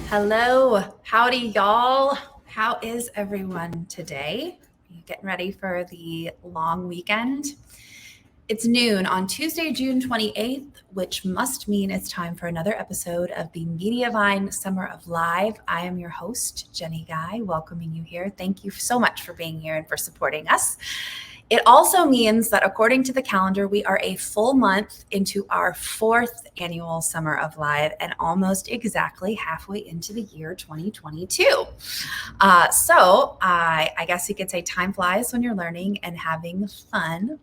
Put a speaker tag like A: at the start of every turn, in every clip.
A: Hello, howdy y'all. How is everyone today? Are you getting ready for the long weekend? It's noon on Tuesday, June 28th, which must mean it's time for another episode of the Mediavine Summer of Live. I am your host, Jenny Guy, welcoming you here. Thank you so much for being here and for supporting us. It also means that according to the calendar, we are a full month into our fourth annual Summer of Live and almost exactly halfway into the year 2022. So I guess you could say time flies when you're learning and having fun.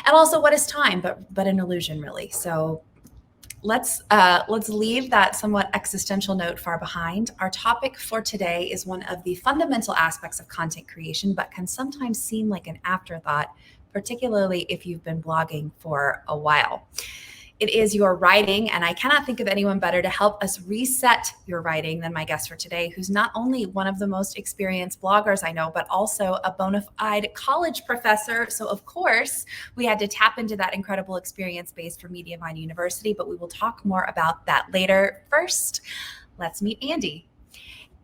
A: And also, what is time but an illusion, really? So let's leave that somewhat existential note far behind. Our topic for today is one of the fundamental aspects of content creation, but can sometimes seem like an afterthought, particularly if you've been blogging for a while. It is your writing, and I cannot think of anyone better to help us reset your writing than my guest for today, who's not only one of the most experienced bloggers I know, but also a bona fide college professor. So of course, we had to tap into that incredible experience base for Mediavine University, but we will talk more about that later. First, let's meet Andy.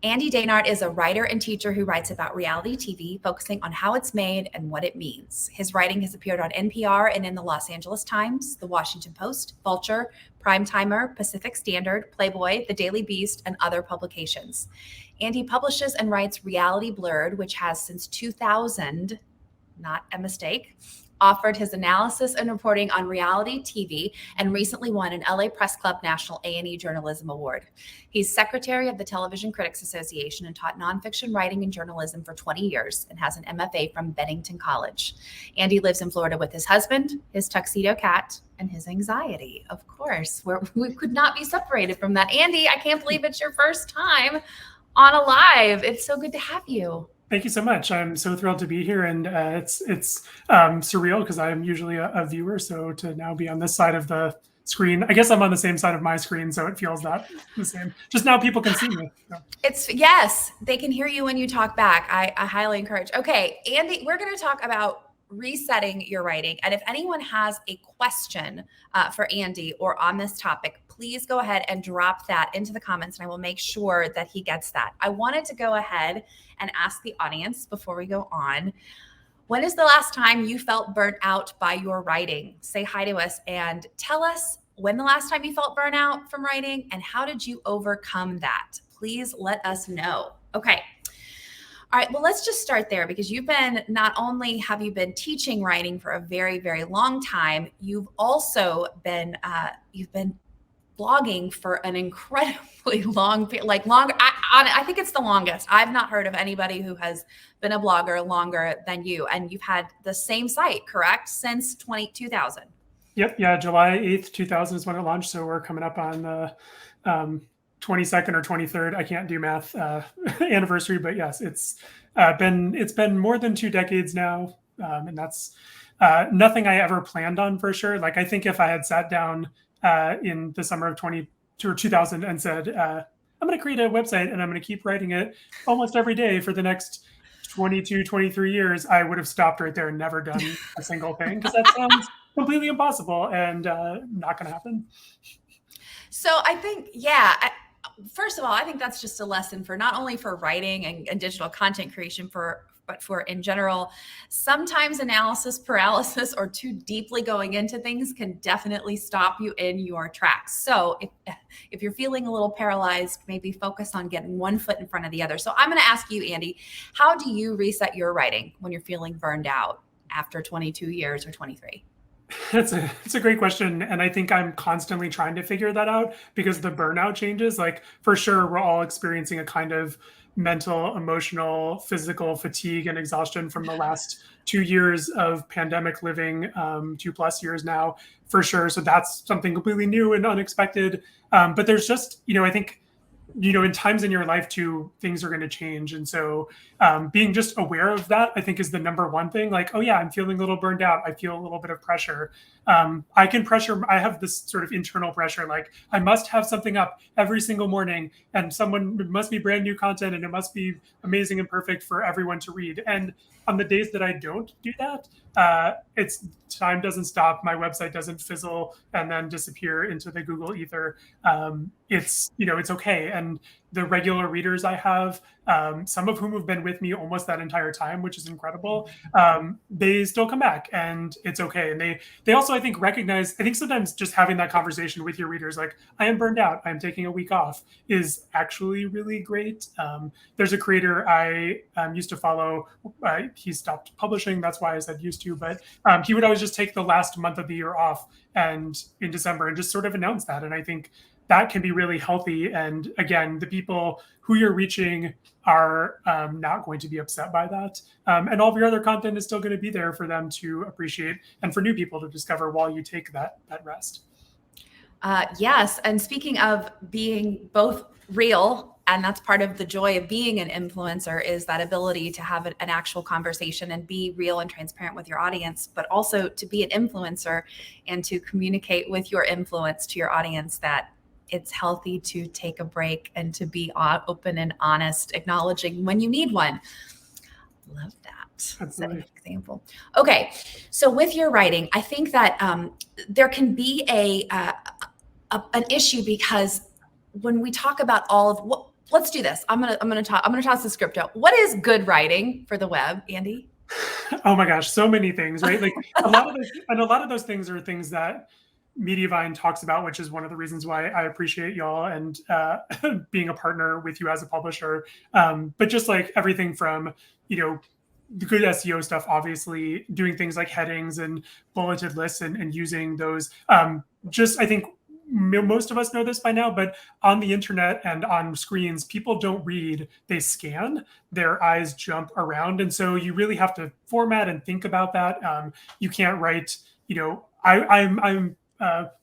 A: Andy Dehnart is a writer and teacher who writes about reality TV, focusing on how it's made and what it means. His writing has appeared on NPR and in the Los Angeles Times, the Washington Post, Vulture, Primetimer, Pacific Standard, Playboy, The Daily Beast, and other publications. Andy publishes and writes Reality Blurred, which has since 2000, not a mistake, offered his analysis and reporting on reality TV and recently won an LA Press Club National A&E Journalism Award. He's secretary of the Television Critics Association and taught nonfiction writing and journalism for 20 years and has an MFA from Bennington College. Andy lives in Florida with his husband, his tuxedo cat, and his anxiety. Of course, we could not be separated from that. Andy, I can't believe it's your first time on a live. It's so good to have you.
B: Thank you so much. I'm so thrilled to be here, and it's surreal because I'm usually a viewer. So to now be on this side of the screen, I guess I'm on the same side of my screen, so it feels that the same. Just now, people can see me. So.
A: Yes, they can hear you when you talk back. I highly encourage. Okay, Andy, we're going to talk about resetting your writing, and if anyone has a question for Andy or on this topic, please go ahead and drop that into the comments and I will make sure that he gets that. I wanted to go ahead and ask the audience before we go on, when is the last time you felt burnt out by your writing? Say hi to us and tell us when the last time you felt burnt out from writing and how did you overcome that? Please let us know. Okay. All right, well, let's just start there because not only have you been teaching writing for a very, very long time, you've also been, blogging for an incredibly long, I think it's the longest. I've not heard of anybody who has been a blogger longer than you. And you've had the same site, correct? Since 2000.
B: Yep. Yeah. July 8th, 2000 is when it launched. So we're coming up on the 22nd or 23rd. I can't do math anniversary, but yes, it's been more than 2 decades now. And that's nothing I ever planned on for sure. Like, I think if I had sat down in the summer of 2000 and said, I'm going to create a website and I'm going to keep writing it almost every day for the next 22, 23 years, I would have stopped right there and never done a single thing because that sounds completely impossible and not going to happen.
A: So I think, first of all, I think that's just a lesson for not only for writing and digital content creation, but for in general, sometimes analysis paralysis or too deeply going into things can definitely stop you in your tracks. So if you're feeling a little paralyzed, maybe focus on getting one foot in front of the other. So I'm going to ask you, Andy, how do you reset your writing when you're feeling burned out after 22 years or 23?
B: It's a great question. And I think I'm constantly trying to figure that out because the burnout changes. Like, for sure, we're all experiencing a kind of mental, emotional, physical fatigue and exhaustion from the last 2 years of pandemic living, 2+ years now, for sure. So that's something completely new and unexpected. But there's just, I think in times in your life too, things are going to change. And so being just aware of that, I think, is the number one thing. Like, oh yeah, I'm feeling a little burned out. I feel a little bit of pressure. I have this sort of internal pressure. Like I must have something up every single morning, and it must be brand new content, and it must be amazing and perfect for everyone to read. And on the days that I don't do that, it's time doesn't stop. My website doesn't fizzle and then disappear into the Google ether. It's okay. And the regular readers I have, some of whom have been with me almost that entire time, which is incredible. They still come back, and it's okay. And they also, I think, recognize. I think sometimes just having that conversation with your readers, like I am burned out, I'm taking a week off, is actually really great. There's a creator I used to follow. He stopped publishing. That's why I said used to, but he would always just take the last month of the year off and in December and just sort of announce that. And I think that can be really healthy. And again, the people who you're reaching are not going to be upset by that. And all of your other content is still going to be there for them to appreciate and for new people to discover while you take that rest.
A: Yes. And speaking of being both real, and that's part of the joy of being an influencer, is that ability to have an actual conversation and be real and transparent with your audience, but also to be an influencer and to communicate with your influence to your audience that it's healthy to take a break and to be open and honest, acknowledging when you need one. Love that. Setting an example. Okay. So with your writing, I think that there can be an issue, because when we talk about all of let's do this. I'm gonna toss the script out. What is good writing for the web, Andy?
B: Oh my gosh, so many things, right? Like a lot of those things are things that Mediavine talks about, which is one of the reasons why I appreciate y'all and being a partner with you as a publisher. But just like everything from, the good SEO stuff, obviously doing things like headings and bulleted lists and using those. I think most of us know this by now, but on the internet and on screens, people don't read, they scan, their eyes jump around. And so you really have to format and think about that. You can't write, I'm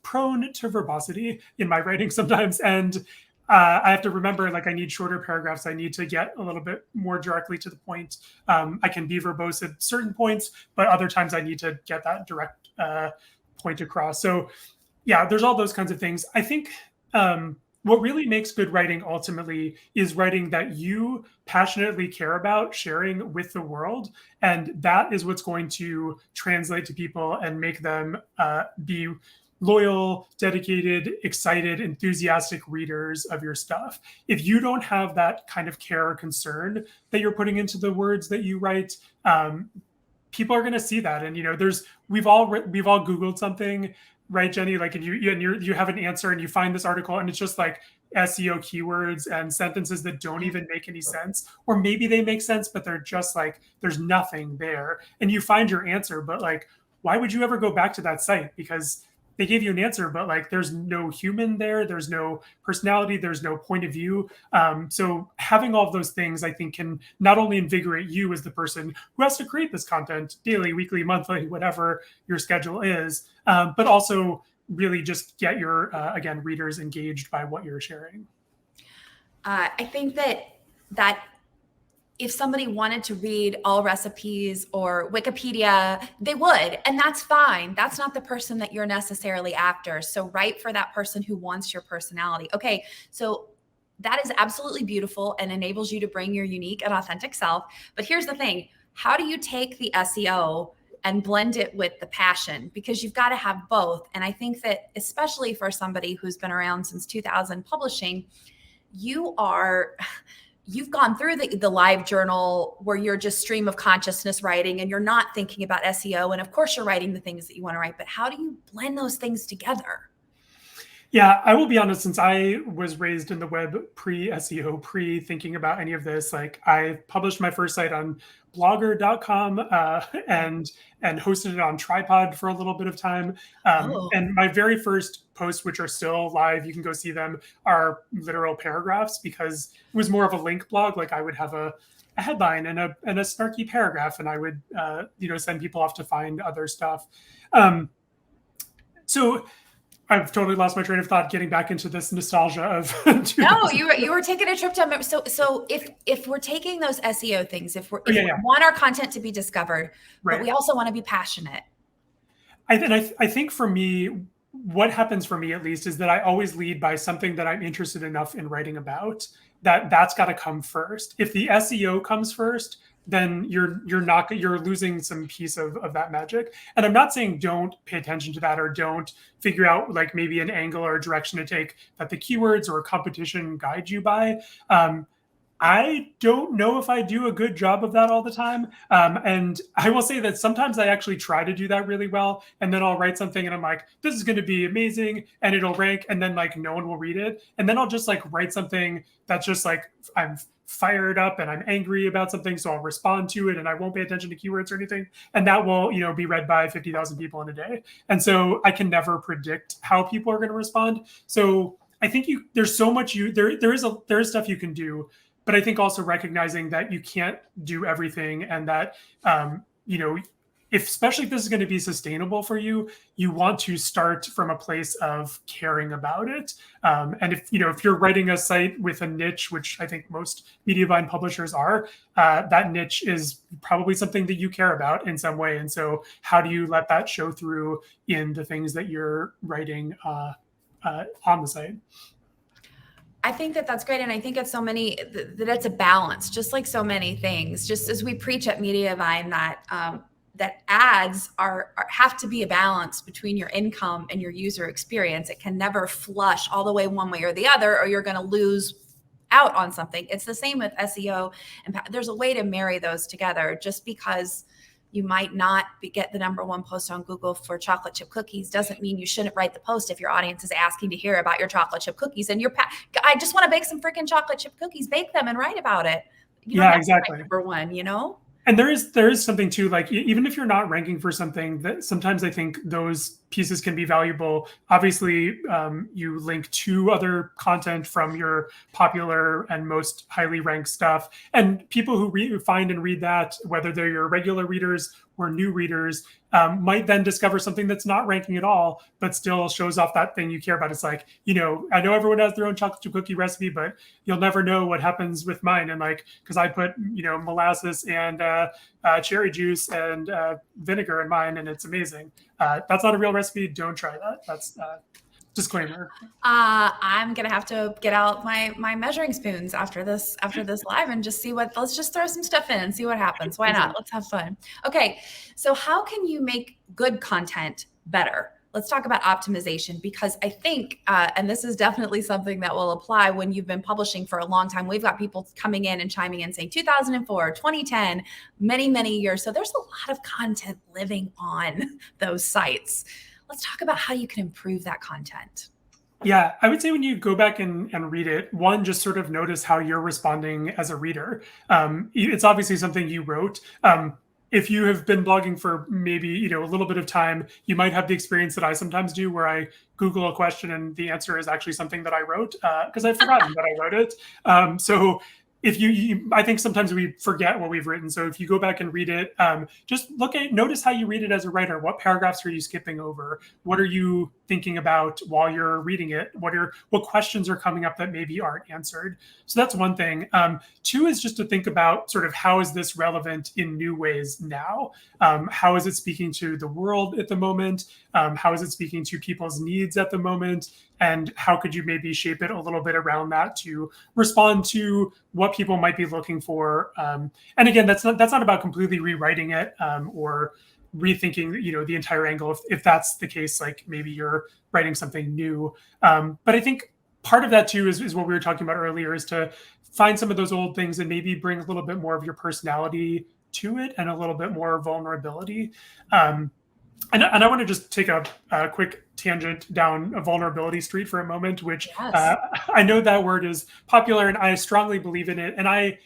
B: prone to verbosity in my writing sometimes. And I have to remember, like, I need shorter paragraphs. I need to get a little bit more directly to the point. I can be verbose at certain points, but other times I need to get that direct point across. So yeah, there's all those kinds of things. I think what really makes good writing ultimately is writing that you passionately care about sharing with the world. And that is what's going to translate to people and make them be loyal, dedicated, excited, enthusiastic readers of your stuff. If you don't have that kind of care or concern that you're putting into the words that you write, people are going to see that. And we've all Googled something, right, Jenny? Like, and you have an answer and you find this article and it's just like SEO keywords and sentences that don't even make any sense, or maybe they make sense, but they're just like, there's nothing there. And you find your answer, but like, why would you ever go back to that site? Because they gave you an answer, but like, there's no human there. There's no personality. There's no point of view. So having all of those things, I think, can not only invigorate you as the person who has to create this content daily, weekly, monthly, whatever your schedule is, but also really just get your, again, readers engaged by what you're sharing.
A: I think that if somebody wanted to read all recipes or Wikipedia, they would, and that's fine. That's not the person that you're necessarily after. So write for that person who wants your personality. Okay, so that is absolutely beautiful and enables you to bring your unique and authentic self. But here's the thing. How do you take the SEO and blend it with the passion? Because you've got to have both. And I think that especially for somebody who's been around since 2000 publishing, you've gone through the live journal where you're just stream of consciousness writing and you're not thinking about SEO. And of course you're writing the things that you want to write, but how do you blend those things together?
B: Yeah, I will be honest, since I was raised in the web pre-SEO, pre-thinking about any of this, like I published my first site on blogger.com and hosted it on Tripod for a little bit of time. And my very first posts, which are still live, you can go see them, are literal paragraphs, because it was more of a link blog. Like I would have a headline and a snarky paragraph, and I would send people off to find other stuff. So I've totally lost my train of thought getting back into this nostalgia of
A: No, you were taking a trip down. So if we're taking those SEO things, if we want our content to be discovered,
B: right.
A: but we also want to be passionate.
B: I think for me, what happens for me at least is that I always lead by something that I'm interested enough in writing about that's got to come first. If the SEO comes first, then you're losing some piece of that magic. And I'm not saying don't pay attention to that or don't figure out like maybe an angle or a direction to take that the keywords or competition guide you by. I don't know if I do a good job of that all the time. And I will say that sometimes I actually try to do that really well. And then I'll write something and I'm like, this is going to be amazing. And it'll rank. And then like no one will read it. And then I'll just like write something that's just like I'm fired up and I'm angry about something. So I'll respond to it and I won't pay attention to keywords or anything. And that will, be read by 50,000 people in a day. And so I can never predict how people are going to respond. So I think there's so much there is stuff you can do. But I think also recognizing that you can't do everything and that, especially if this is going to be sustainable for you, you want to start from a place of caring about it. And if you're writing a site with a niche, which I think most Mediavine publishers are, that niche is probably something that you care about in some way. And so how do you let that show through in the things that you're writing on the site?
A: I think that's great. And I think it's that it's a balance, just like so many things, just as we preach at Mediavine that ads have to be a balance between your income and your user experience. It can never flush all the way one way or the other, or you're going to lose out on something. It's the same with SEO. And there's a way to marry those together. Just because you might not get the #1 post on Google for chocolate chip cookies doesn't mean you shouldn't write the post if your audience is asking to hear about your chocolate chip cookies. And I just want to bake some freaking chocolate chip cookies, bake them and write about it.
B: Exactly.
A: #1,
B: And there is something too, like even if you're not ranking for something, that sometimes I think those pieces can be valuable. Obviously, you link to other content from your popular and most highly ranked stuff. And people who find and read that, whether they're your regular readers or new readers, might then discover something that's not ranking at all, but still shows off that thing you care about. It's like, I know everyone has their own chocolate chip cookie recipe, but you'll never know what happens with mine. And like, because I put, molasses and cherry juice and vinegar in mine, and it's amazing. That's not a real recipe. Don't try that. That's disclaimer.
A: I'm gonna have to get out my measuring spoons after this live and just see let's just throw some stuff in and see what happens. Why not? Let's have fun. Okay, so how can you make good content better? Let's talk about optimization, because I think, and this is definitely something that will apply when you've been publishing for a long time. We've got people coming in and chiming in saying 2004, 2010, many, many years. So there's a lot of content living on those sites. Let's talk about how you can improve that content.
B: Yeah, I would say when you go back and read it, one, just sort of notice how you're responding as a reader. It's obviously something you wrote. If you have been blogging for maybe, a little bit of time, you might have the experience that I sometimes do where I Google a question and the answer is actually something that I wrote because I've forgotten that I wrote it. So if I think sometimes we forget what we've written. So if you go back and read it, just notice how you read it as a writer. What paragraphs are you skipping over? What are you thinking about while you're reading it? What questions are coming up that maybe aren't answered? So that's one thing. Two is just to think about sort of how is this relevant in new ways now? How is it speaking to the world at the moment? How is it speaking to people's needs at the moment? And how could you maybe shape it a little bit around that to respond to what people might be looking for? And again, that's not about completely rewriting it or rethinking, the entire angle. If that's the case, like maybe you're writing something new. But I think part of that too is what we were talking about earlier, is to find some of those old things and maybe bring a little bit more of your personality to it and a little bit more vulnerability. And I want to just take a quick tangent down a vulnerability street for a moment, which
A: yes.
B: I know that word is popular and I strongly believe in it. And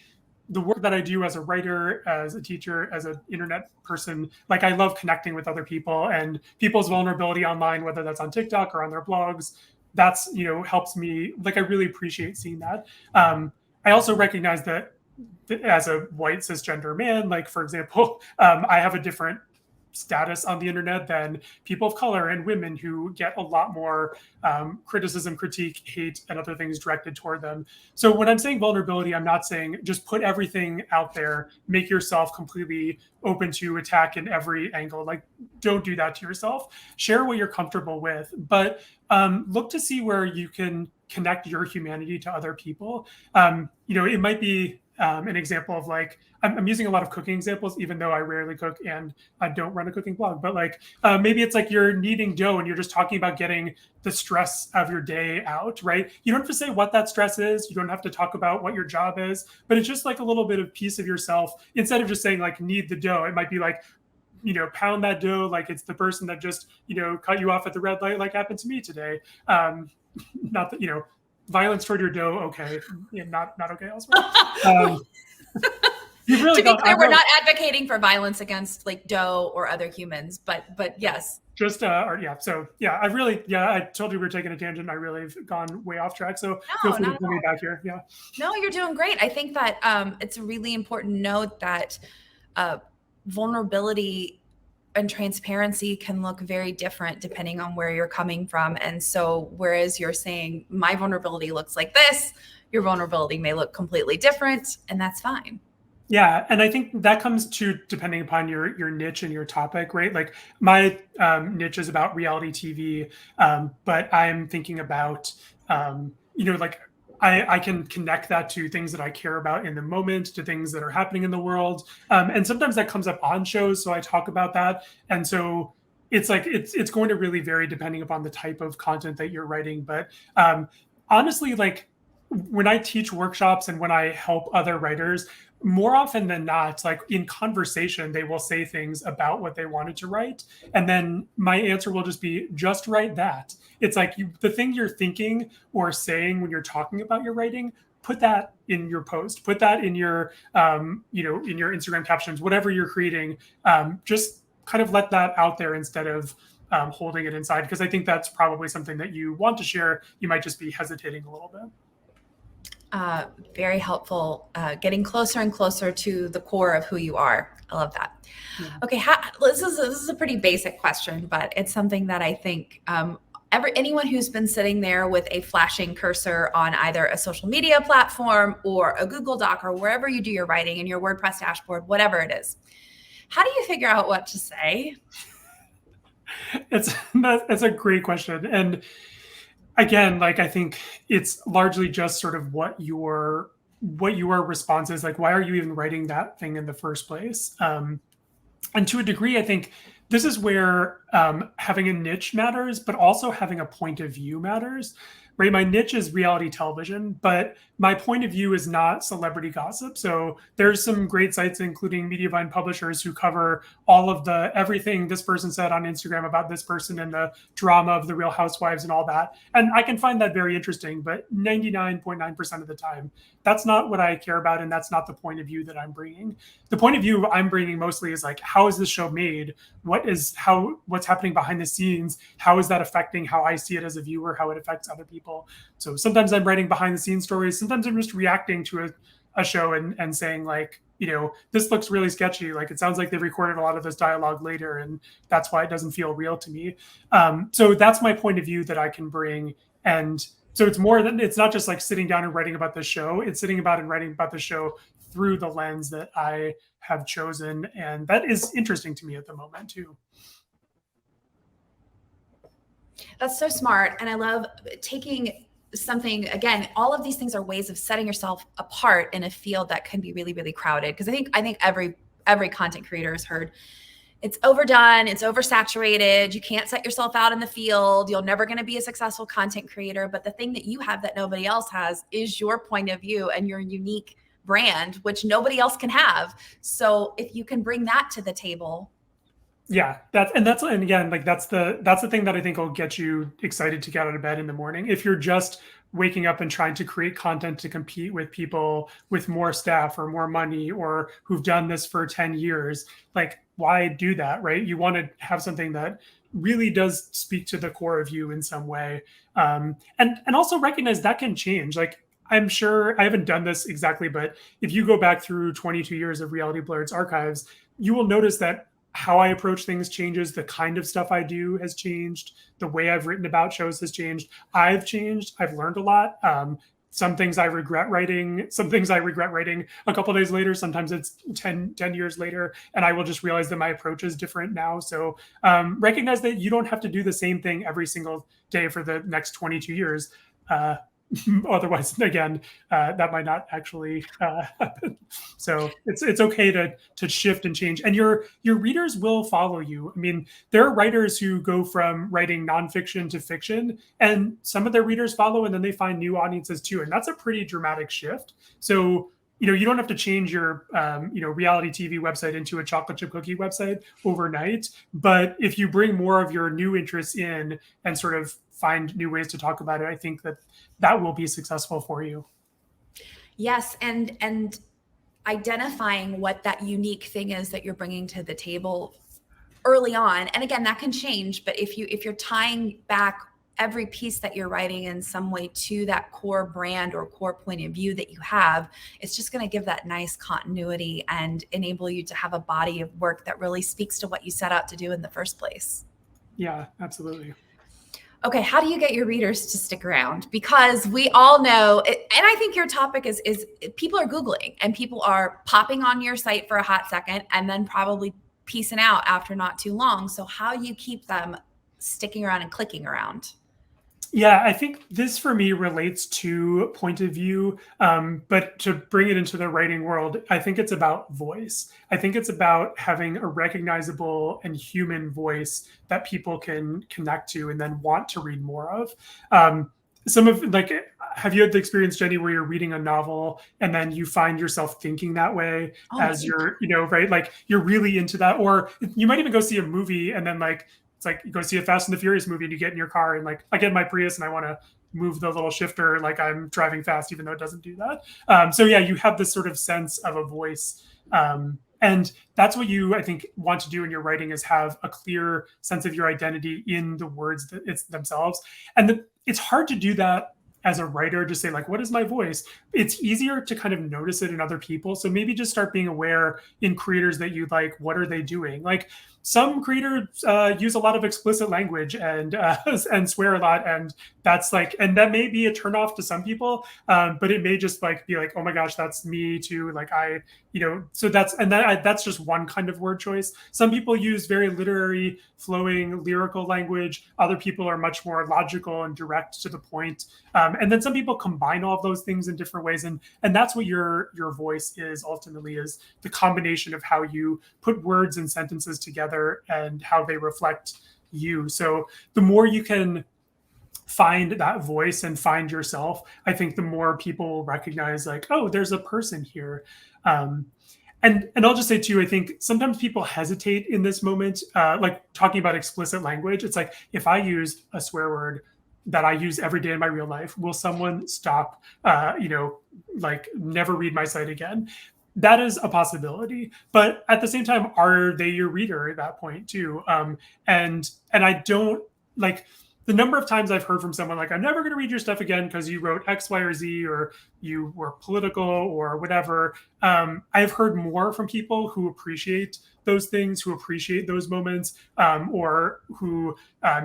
B: the work that I do as a writer, as a teacher, as an internet person, like I love connecting with other people and people's vulnerability online, whether that's on TikTok or on their blogs. That's, helps me. Like I really appreciate seeing that. I also recognize that as a white cisgender man, like for example, I have a different status on the internet than people of color and women, who get a lot more criticism, critique, hate, and other things directed toward them. So when I'm saying vulnerability, I'm not saying just put everything out there, make yourself completely open to attack in every angle. Like, don't do that to yourself. Share what you're comfortable with, but look to see where you can connect your humanity to other people. It might be an example of, like, I'm using a lot of cooking examples, even though I rarely cook and I don't run a cooking blog. But like, maybe it's like you're kneading dough and you're just talking about getting the stress of your day out, right? You don't have to say what that stress is. You don't have to talk about what your job is, but it's just like a little bit of piece of yourself. Instead of just saying like knead the dough, it might be like, pound that dough like it's the person that just, cut you off at the red light, like happened to me today. Not that, violence toward your dough, okay. Not okay elsewhere. You really
A: to be clear, we're not advocating for violence against like dough or other humans, but yes.
B: Just I told you we were taking a tangent. I really have gone way off track. So feel free to pull me back here. Yeah.
A: No, you're doing great. I think that it's a really important note that vulnerability and transparency can look very different depending on where you're coming from. And so whereas you're saying my vulnerability looks like this, your vulnerability may look completely different, and that's fine.
B: Yeah. And I think that comes to depending upon your niche and your topic, right? Like my niche is about reality TV, but I'm thinking about, like I can connect that to things that I care about in the moment, to things that are happening in the world. And sometimes that comes up on shows. So I talk about that. And so it's like, it's going to really vary depending upon the type of content that you're writing. But honestly, like when I teach workshops and when I help other writers, more often than not, like in conversation, they will say things about what they wanted to write. And then my answer will just be, just write that. It's like the thing you're thinking or saying when you're talking about your writing, put that in your post, put that in your, in your Instagram captions, whatever you're creating. Just kind of let that out there instead of holding it inside. Because I think that's probably something that you want to share. You might just be hesitating a little bit.
A: Very helpful, getting closer and closer to the core of who you are. I love that. Yeah. Okay, this is a pretty basic question, but it's something that I think anyone who's been sitting there with a flashing cursor on either a social media platform or a Google Doc or wherever you do your writing in your WordPress dashboard, whatever it is, how do you figure out what to say?
B: It's a great question. And again, like I think it's largely just sort of what your response is. Like, why are you even writing that thing in the first place? And to a degree, I think this is where having a niche matters, but also having a point of view matters. Right? My niche is reality television, but my point of view is not celebrity gossip. So there's some great sites, including Mediavine publishers, who cover all of everything this person said on Instagram about this person and the drama of the Real Housewives and all that. And I can find that very interesting, but 99.9% of the time, that's not what I care about. And that's not the point of view that I'm bringing. The point of view I'm bringing mostly is like, how is this show made? What's happening behind the scenes? How is that affecting how I see it as a viewer, how it affects other people? So sometimes I'm writing behind the scenes stories. Sometimes I'm just reacting to a show and saying like, this looks really sketchy. Like it sounds like they recorded a lot of this dialogue later, and that's why it doesn't feel real to me. So that's my point of view that I can bring. And so it's not just like sitting down and writing about the show. It's sitting about and writing about the show through the lens that I have chosen. And that is interesting to me at the moment too.
A: That's so smart. And I love taking something, again, all of these things are ways of setting yourself apart in a field that can be really, really crowded. Because I think every content creator has heard it's overdone, it's oversaturated, you can't set yourself out in the field, you're never going to be a successful content creator. But the thing that you have that nobody else has is your point of view and your unique brand, which nobody else can have. So if you can bring that to the table.
B: Yeah, that's the thing that I think will get you excited to get out of bed in the morning. If you're just waking up and trying to create content to compete with people with more staff or more money or who've done this for 10 years, like why do that, right? You want to have something that really does speak to the core of you in some way. And also recognize that can change. Like I'm sure I haven't done this exactly, but if you go back through 22 years of Reality Blurred's archives, you will notice that how I approach things changes. The kind of stuff I do has changed. The way I've written about shows has changed. I've changed. I've learned a lot. Some things I regret writing, some things I regret writing a couple of days later. Sometimes it's 10 years later, and I will just realize that my approach is different now. So recognize that you don't have to do the same thing every single day for the next 22 years. Otherwise, again, that might not actually happen. So it's okay to shift and change, and your readers will follow you. I mean, there are writers who go from writing nonfiction to fiction, and some of their readers follow, and then they find new audiences too, and that's a pretty dramatic shift. So you don't have to change your reality TV website into a chocolate chip cookie website overnight, but if you bring more of your new interests in and sort of find new ways to talk about it, I think that will be successful for you.
A: Yes, and identifying what that unique thing is that you're bringing to the table early on, and again, that can change, but if you're tying back every piece that you're writing in some way to that core brand or core point of view that you have, it's just going to give that nice continuity and enable you to have a body of work that really speaks to what you set out to do in the first place.
B: Yeah, absolutely.
A: Okay, how do you get your readers to stick around? Because we all know, and I think your topic is people are Googling and people are popping on your site for a hot second and then probably piecing out after not too long. So how do you keep them sticking around and clicking around?
B: Yeah, I think this for me relates to point of view, but to bring it into the writing world, I think it's about voice. I think it's about having a recognizable and human voice that people can connect to and then want to read more of. Have you had the experience, Jenny, where you're reading a novel and then you find yourself thinking that way as you're, right? Like you're really into that, or you might even go see a movie and then it's like you go see a Fast and the Furious movie and you get in your car and I get in my Prius and I want to move the little shifter like I'm driving fast, even though it doesn't do that. So yeah, you have this sort of sense of a voice. And that's what you, I think, want to do in your writing is have a clear sense of your identity in the words themselves. And it's hard to do that as a writer, just say what is my voice? It's easier to kind of notice it in other people. So maybe just start being aware in creators that you like, what are they doing? Some creators use a lot of explicit language and swear a lot, and that's and that may be a turnoff to some people, but it may just be oh my gosh, that's me too. So that's just one kind of word choice. Some people use very literary, flowing, lyrical language. Other people are much more logical and direct to the point. And then some people combine all of those things in different ways, and that's what your voice is ultimately, is the combination of how you put words and sentences together and how they reflect you. So the more you can find that voice and find yourself, I think the more people will recognize oh, there's a person here. And I'll just say too, I think sometimes people hesitate in this moment, talking about explicit language. It's if I use a swear word that I use every day in my real life, will someone stop, never read my site again? That is a possibility, but at the same time, are they your reader at that point too? And I don't the number of times I've heard from someone I'm never going to read your stuff again because you wrote X, Y, or Z, or you were political or whatever. I've heard more from people who appreciate those things, who appreciate those moments, or who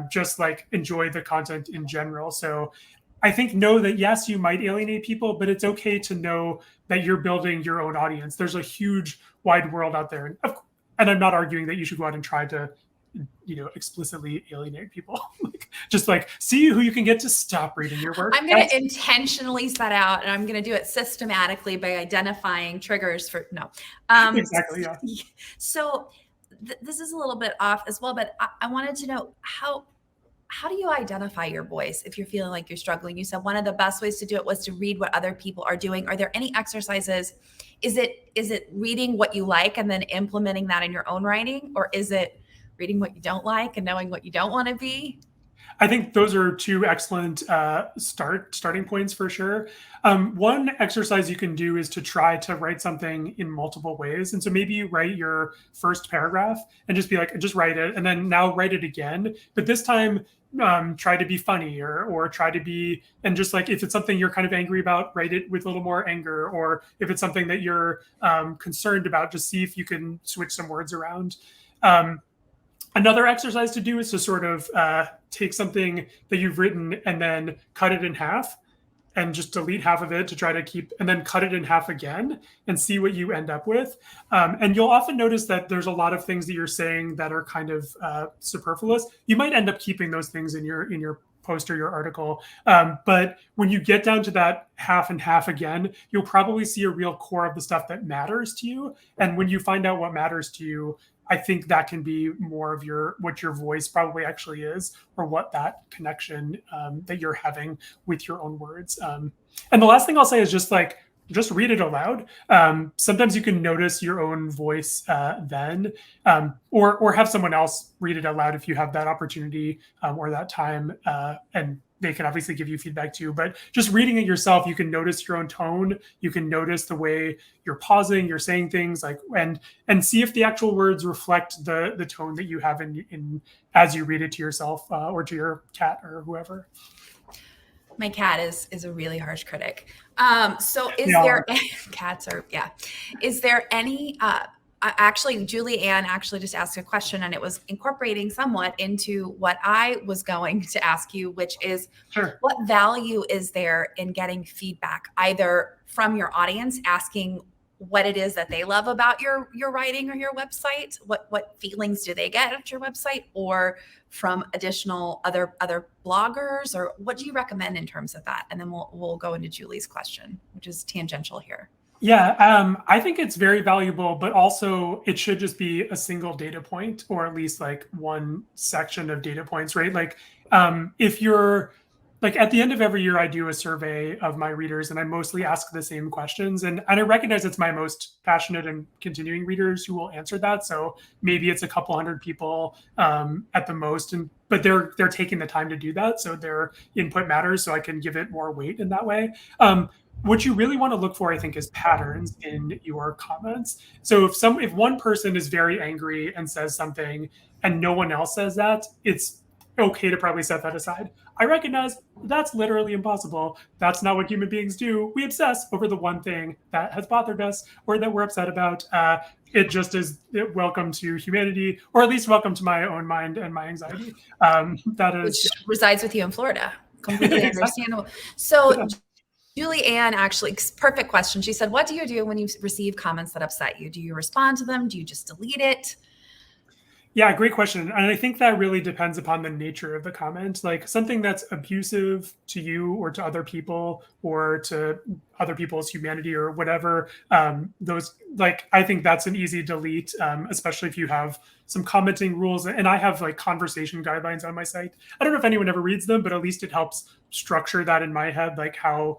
B: just enjoy the content in general. So I think know that yes, you might alienate people, but it's okay to know that you're building your own audience. There's a huge, wide world out there, and I'm not arguing that you should go out and try to, explicitly alienate people. Just see who you can get to stop reading your work.
A: I'm going to intentionally set out, and I'm going to do it systematically by identifying triggers for
B: exactly. Yeah.
A: So this is a little bit off as well, but I wanted to know how do you identify your voice if you're feeling like you're struggling? You said one of the best ways to do it was to read what other people are doing. Are there any exercises? Is it reading what you like and then implementing that in your own writing? Or is it reading what you don't like and knowing what you don't want to be?
B: I think those are two excellent starting points for sure. One exercise you can do is to try to write something in multiple ways. And so maybe you write your first paragraph and just be just write it, and then now write it again. But this time, try to be funny or try to be, and just if it's something you're kind of angry about, write it with a little more anger. Or if it's something that you're concerned about, just see if you can switch some words around. Another exercise to do is to sort of take something that you've written and then cut it in half and just delete half of it to try to keep, and then cut it in half again and see what you end up with. And you'll often notice that there's a lot of things that you're saying that are kind of superfluous. You might end up keeping those things in your post or your article. But when you get down to that half and half again, you'll probably see a real core of the stuff that matters to you. And when you find out what matters to you, I think that can be more of what your voice probably actually is, or what that connection that you're having with your own words. And the last thing I'll say is just read it aloud. Sometimes you can notice your own voice then, or have someone else read it aloud if you have that opportunity or that time, and they can obviously give you feedback too. But just reading it yourself, you can notice your own tone. You can notice the way you're pausing, you're saying things and see if the actual words reflect the tone that you have in as you read it to yourself or to your cat or whoever.
A: My cat is a really harsh critic. So is there cats are, yeah. Is there any, actually, Julie Ann actually just asked a question, and it was incorporating somewhat into what I was going to ask you, which is,
B: sure,
A: what value is there in getting feedback, either from your audience asking what it is that they love about your writing or your website, what feelings do they get at your website, or from additional other bloggers, or what do you recommend in terms of that? And then we'll go into Julie's question, which is tangential here.
B: Yeah, I think it's very valuable, but also it should just be a single data point, or at least like one section of data points, right? Like if you're like, at the end of every year, I do a survey of my readers, and I mostly ask the same questions. And I recognize it's my most passionate and continuing readers who will answer that. So maybe it's a couple hundred people at the most, but they're taking the time to do that. So their input matters. So I can give it more weight in that way. What you really want to look for, I think, is patterns in your comments. So if one person is very angry and says something and no one else says that, it's okay to probably set that aside. I recognize that's literally impossible. That's not what human beings do. We obsess over the one thing that has bothered us or that we're upset about. It just is welcome to humanity, or at least welcome to my own mind and my anxiety. That is,
A: which resides with you in Florida. Completely understandable. So Julie Ann, actually, perfect question. She said, what do you do when you receive comments that upset you? Do you respond to them? Do you just delete it?
B: Yeah, great question. And I think that really depends upon the nature of the comment. Like something that's abusive to you or to other people or to other people's humanity or whatever, I think that's an easy delete, especially if you have some commenting rules. And I have like conversation guidelines on my site. I don't know if anyone ever reads them, but at least it helps structure that in my head, like how,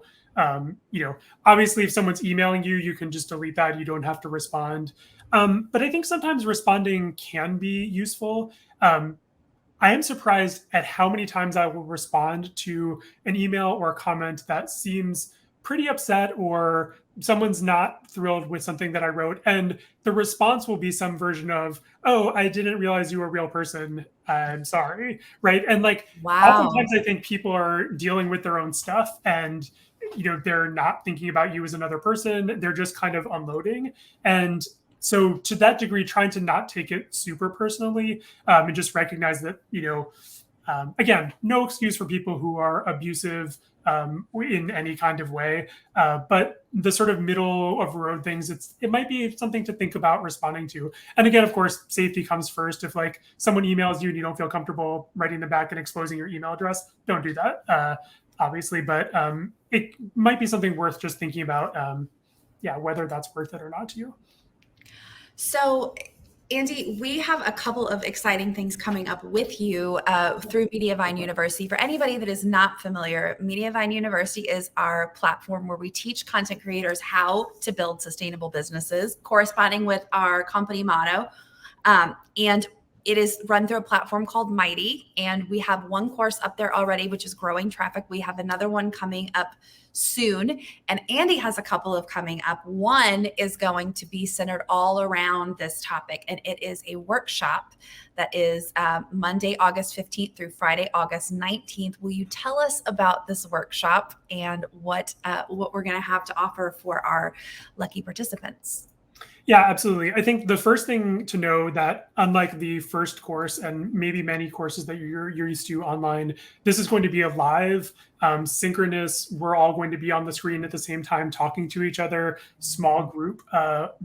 B: obviously if someone's emailing you, you can just delete that. You don't have to respond. But I think sometimes responding can be useful. I am surprised at how many times I will respond to an email or a comment that seems pretty upset, or someone's not thrilled with something that I wrote. And the response will be some version of, oh, I didn't realize you were a real person. I'm sorry. Right. And like,
A: wow.
B: Oftentimes I think people are dealing with their own stuff, and they're not thinking about you as another person. They're just kind of unloading. And so to that degree, trying to not take it super personally, and just recognize that, again, no excuse for people who are abusive in any kind of way. But the sort of middle of road things, it might be something to think about responding to. And again, of course, safety comes first. If like someone emails you and you don't feel comfortable writing them back and exposing your email address, don't do that, obviously. But it might be something worth just thinking about, whether that's worth it or not to you.
A: So, Andy, we have a couple of exciting things coming up with you through Mediavine University. For anybody that is not familiar, Mediavine University is our platform where we teach content creators how to build sustainable businesses, corresponding with our company motto. And it is run through a platform called Mighty, and we have one course up there already, which is growing traffic. We have another one coming up soon, and Andy has a couple of coming up. One is going to be centered all around this topic, and it is a workshop that is Monday, August 15th through Friday, August 19th. Will you tell us about this workshop and what we're going to have to offer for our lucky participants?
B: Yeah, absolutely. I think the first thing to know that unlike the first course and maybe many courses that you're used to online, this is going to be a live, synchronous. We're all going to be on the screen at the same time talking to each other, small group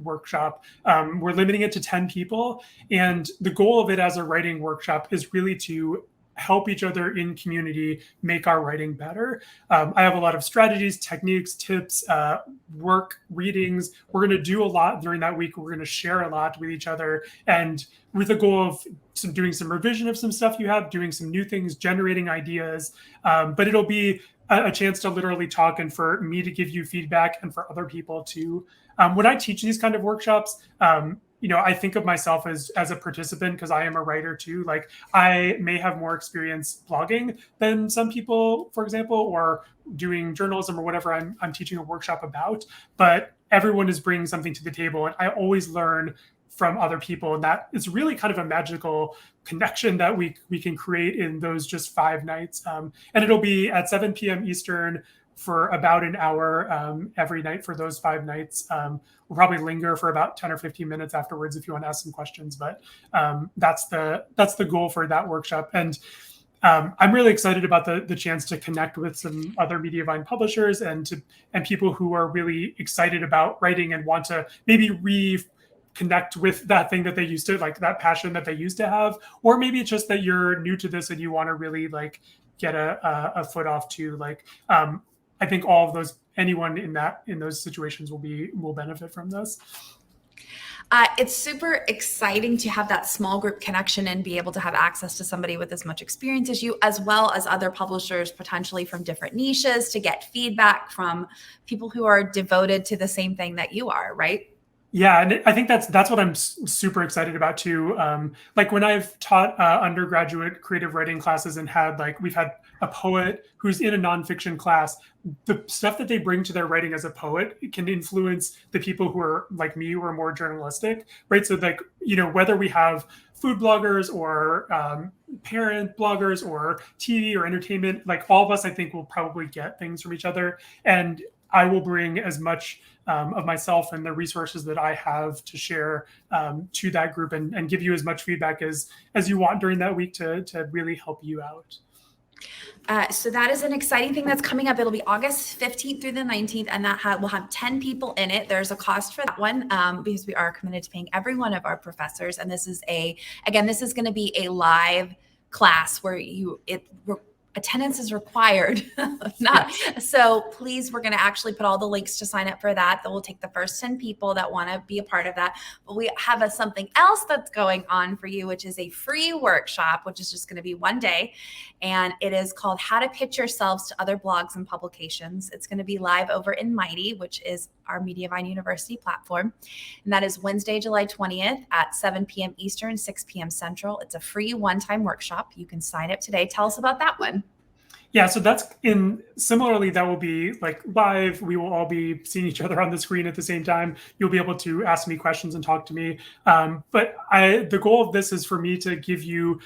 B: workshop. We're limiting it to 10 people. And the goal of it as a writing workshop is really to help each other in community make our writing better. I have a lot of strategies, techniques, tips, work, readings. We're going to do a lot during that week. We're going to share a lot with each other, and with the goal of doing some revision of some stuff you have, doing some new things, generating ideas. But it'll be a chance to literally talk and for me to give you feedback and for other people to. When I teach these kind of workshops, I think of myself as a participant because I am a writer too. Like I may have more experience blogging than some people, for example, or doing journalism or whatever I'm teaching a workshop about. But everyone is bringing something to the table, and I always learn from other people, and that is really kind of a magical connection that we can create in those just 5 nights. And it'll be at 7 p.m. Eastern for about an hour every night for those 5 nights. We'll probably linger for about 10 or 15 minutes afterwards if you want to ask some questions, but that's the goal for that workshop. And I'm really excited about the chance to connect with some other Mediavine publishers and people who are really excited about writing and want to maybe reconnect with that thing that they used to, like that passion that they used to have, or maybe it's just that you're new to this and you want to really like get a foot off too. Like I think all of those, anyone in those situations will benefit from this.
A: It's super exciting to have that small group connection and be able to have access to somebody with as much experience as you, as well as other publishers potentially from different niches, to get feedback from people who are devoted to the same thing that you are, right?
B: Yeah, and I think that's what I'm super excited about too. Like when I've taught undergraduate creative writing classes and we've had a poet who's in a nonfiction class, the stuff that they bring to their writing as a poet can influence the people who are like me, who are more journalistic, right? So like, whether we have food bloggers or parent bloggers or TV or entertainment, like all of us, I think will probably get things from each other. And I will bring as much of myself and the resources that I have to share to that group and give you as much feedback as you want during that week to really help you out.
A: So that is an exciting thing that's coming up. It'll be August 15th through the 19th, and that will have 10 people in it. There's a cost for that one because we are committed to paying every one of our professors. And this is going to be a live class where attendance is required. So please, we're going to actually put all the links to sign up for that. That will take the first 10 people that want to be a part of that. But we have something else that's going on for you, which is a free workshop, which is just going to be one day. And it is called How to Pitch Yourselves to Other Blogs and Publications. It's going to be live over in Mighty, which is our Mediavine University platform. And that is Wednesday, July 20th at 7 p.m. Eastern, 6 p.m. Central. It's a free one-time workshop. You can sign up today. Tell us about that one.
B: Yeah, so similarly, that will be like live. We will all be seeing each other on the screen at the same time. You'll be able to ask me questions and talk to me. But the goal of this is for me to give you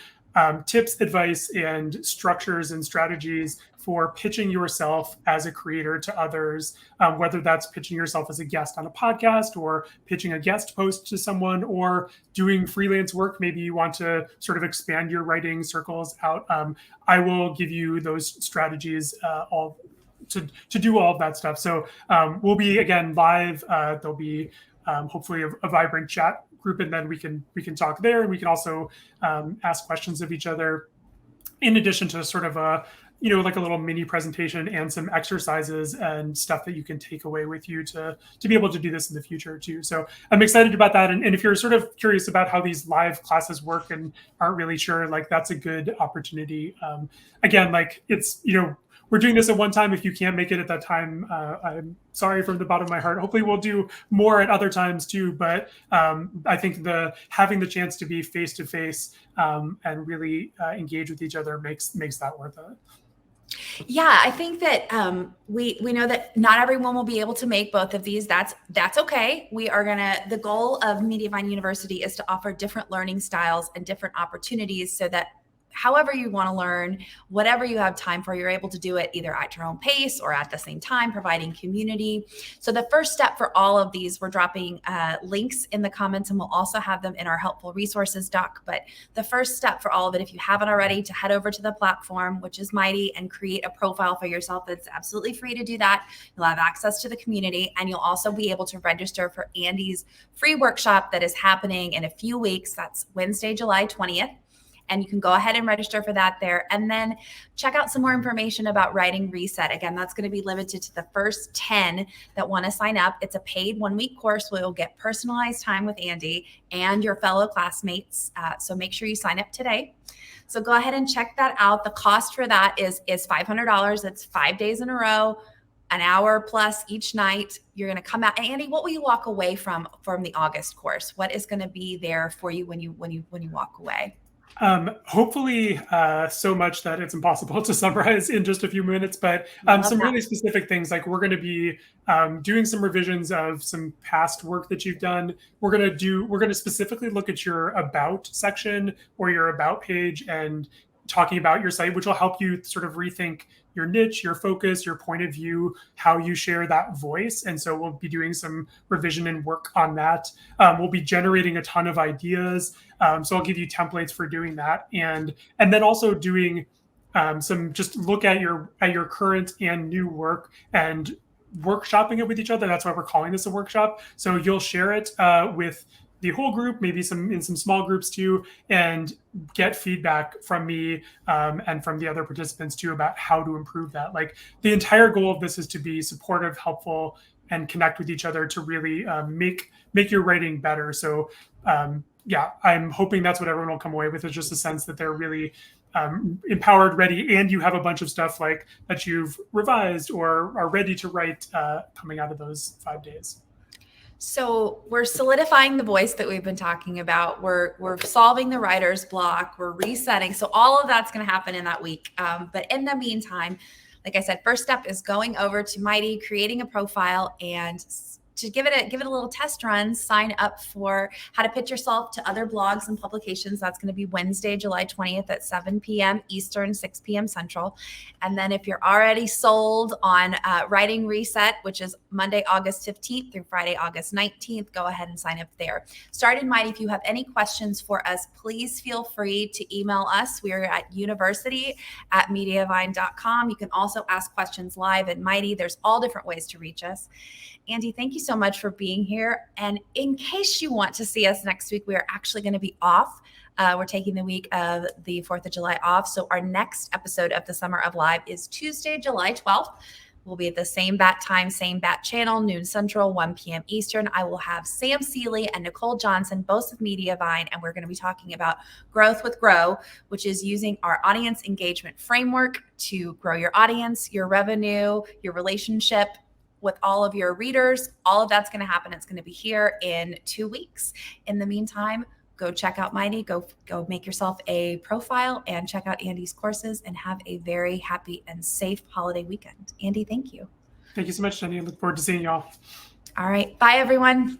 B: tips, advice, and structures and strategies for pitching yourself as a creator to others, whether that's pitching yourself as a guest on a podcast or pitching a guest post to someone or doing freelance work. Maybe you want to sort of expand your writing circles out. I will give you those strategies all to do all of that stuff. So we'll be, again, live. There'll be hopefully a vibrant chat group, and then we can talk there, and we can also ask questions of each other, in addition to sort of like a little mini presentation and some exercises and stuff that you can take away with you to be able to do this in the future too. So I'm excited about that. And if you're sort of curious about how these live classes work and aren't really sure, like that's a good opportunity. Again, like it's, we're doing this at one time. If you can't make it at that time, I'm sorry from the bottom of my heart. Hopefully we'll do more at other times too. But I think having the chance to be face-to-face and really engage with each other makes that worth it.
A: Yeah, I think that we know that not everyone will be able to make both of these. That's okay. The goal of Mediavine University is to offer different learning styles and different opportunities so that however you want to learn, whatever you have time for, you're able to do it either at your own pace or at the same time, providing community. So the first step for all of these, we're dropping links in the comments, and we'll also have them in our helpful resources doc. But the first step for all of it, if you haven't already, to head over to the platform, which is Mighty, and create a profile for yourself. It's absolutely free to do that. You'll have access to the community, and you'll also be able to register for Andy's free workshop that is happening in a few weeks. That's Wednesday, July 20th. And you can go ahead and register for that there. And then check out some more information about Writing Reset. Again, that's going to be limited to the first 10 that want to sign up. It's a paid 1-week course where you'll get personalized time with Andy and your fellow classmates. So make sure you sign up today. So go ahead and check that out. The cost for that is $500. It's 5 days in a row, an hour plus each night. You're going to come out. Andy, what will you walk away from the August course? What is going to be there for you when you walk away?
B: Hopefully so much that it's impossible to summarize in just a few minutes, but some really specific things. Like, we're going to be doing some revisions of some past work that you've done. We're going to specifically look at your about section or your about page and talking about your site, which will help you sort of rethink your niche, your focus, your point of view, how you share that voice. And so we'll be doing some revision and work on that. We'll be generating a ton of ideas. So I'll give you templates for doing that. And then also doing some, just look at your current and new work and workshopping it with each other. That's why we're calling this a workshop. So you'll share it with the whole group, maybe in some small groups too, and get feedback from me and from the other participants too about how to improve that. Like, the entire goal of this is to be supportive, helpful, and connect with each other to really make your writing better. So yeah, I'm hoping that's what everyone will come away with, is just a sense that they're really empowered, ready, and you have a bunch of stuff like that you've revised or are ready to write coming out of those 5 days.
A: So we're solidifying the voice that we've been talking about. We're solving the writer's block. We're resetting. So all of that's going to happen in that week. But in the meantime, like I said, first step is going over to Mighty, creating a profile, and to give it a little test run, sign up for How to Pitch Yourself to Other Blogs and Publications. That's going to be Wednesday, July 20th at 7 p.m. Eastern, 6 p.m. Central. And then if you're already sold on Writing Reset, which is Monday, August 15th through Friday, August 19th, go ahead and sign up there. Start in Mighty. If you have any questions for us, please feel free to email us. We are at university@mediavine.com. You can also ask questions live at Mighty. There's all different ways to reach us. Andy, thank you so much for being here. And in case you want to see us next week, we are actually going to be off. We're taking the week of the 4th of July off. So our next episode of the Summer of Live is Tuesday, July 12th. We'll be at the same bat time, same bat channel, noon Central, 1 p.m. Eastern. I will have Sam Seeley and Nicole Johnson, both of Mediavine, and we're going to be talking about Growth with Grow, which is using our audience engagement framework to grow your audience, your revenue, your relationship with all of your readers. All of that's going to happen. It's going to be here in 2 weeks. In the meantime, go check out Mighty, go make yourself a profile and check out Andy's courses, and have a very happy and safe holiday weekend. Andy, thank you.
B: Thank you so much, Jenny. I look forward to seeing y'all.
A: All right. Bye, everyone.